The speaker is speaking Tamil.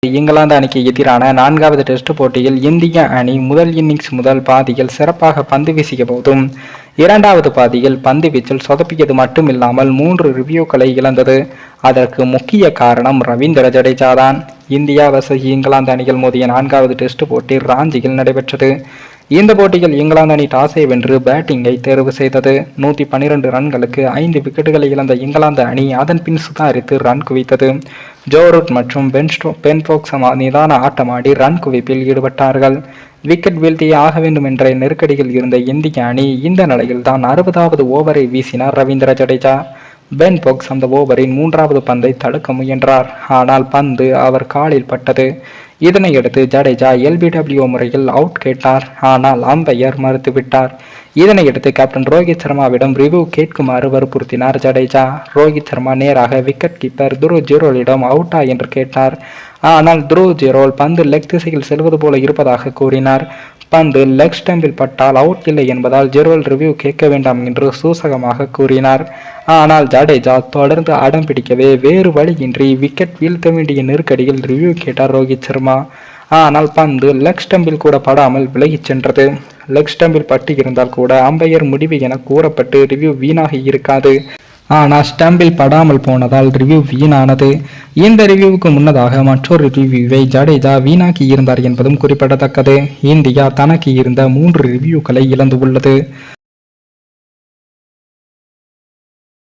இங்கிலாந்து அணிக்கு எதிரான 4வது டெஸ்ட் போட்டியில் இந்திய அணி முதல் இன்னிங்ஸ் முதல் பாதியில் சிறப்பாக பந்து வீசிய போதும் 2வது பாதியில் பந்து வீச்சில் சொதப்பியது மட்டுமில்லாமல் 3 ரிவ்யூக்களை இழந்தது. அதற்கு முக்கிய காரணம் ரவீந்திர ஜடேஜா தான். இந்தியா vs இங்கிலாந்து அணிகள் மோதிய 4வது டெஸ்ட் போட்டி ராஞ்சியில் நடைபெற்றது. இந்த போட்டியில் இங்கிலாந்து அணி டாஸை வென்று பேட்டிங்கை தேர்வு செய்தது. 112 ரன்களுக்கு 5 விக்கெட்டுகளை இழந்த இங்கிலாந்து அணி அதன் பின் சுதாரித்து ரன் குவித்தது. ஜோ ரூட் மற்றும் பென் ஸ்டோக்ஸ் நிதான ஆட்டமாடி ரன் குவிப்பில் ஈடுபட்டார்கள். விக்கெட் வீழ்த்தியே ஆக வேண்டும் என்ற நெருக்கடியில் இருந்த இந்திய அணி இந்த நிலையில் தான் 60வது ஓவரை வீசினார் ரவீந்திர ஜடேஜா. பென் ஸ்டோக்ஸ் அந்த ஓவரின் 3வது பந்தை தடுக்க முயன்றார். ஆனால் பந்து அவர் காலில் பட்டது. இதனையடுத்து ஜடேஜா LBW முறையில் அவுட் கேட்டார். ஆனால் அம்பையர் மறுத்துவிட்டார். இதனையடுத்து கேப்டன் ரோஹித் சர்மாவிடம் ரிவ்யூ கேட்குமாறு வற்புறுத்தினார் ஜடேஜா. ரோஹித் சர்மா நேராக விக்கெட் கீப்பர் துருவ் ஜுரேலிடம் அவுட்டா என்று கேட்டார். ஆனால் துருவ் ஜுரேல் பந்து லெக் திசையில் செல்வது போல இருப்பதாக கூறினார். பந்து லெக் ஸ்டம்பில் பட்டால் அவுட் இல்லை என்பதால் ஜுரேல் ரிவ்யூ கேட்க வேண்டாம் என்று சூசகமாக கூறினார். ஆனால் ஜடேஜா தொடர்ந்து அடம் பிடிக்கவே வேறு வழியின்றி விக்கெட் வீழ்த்த வேண்டிய நெருக்கடியில் ரிவ்யூ கேட்டார் ரோஹித் சர்மா. ஆனால் பந்து லெக் ஸ்டம்பில் கூட படாமல் விலகிச் சென்றது. லெக் ஸ்டம்பில் பட்டு இருந்தால் கூட அம்பையர் முடிவு என கூறப்பட்டு ரிவ்யூ வீணாகி இருக்காது. ஆனால் ஸ்டம்பில் படாமல் போனதால் ரிவ்யூ வீணானது. இந்த ரிவ்யூவுக்கு முன்னதாக மற்றொரு ரிவ்யூவை ஜடேஜா வீணாக்கி இருந்தார் என்பதும் குறிப்பிடத்தக்கது. இந்தியா தனக்கு இருந்த 3 ரிவ்யூக்களை இழந்து உள்ளது.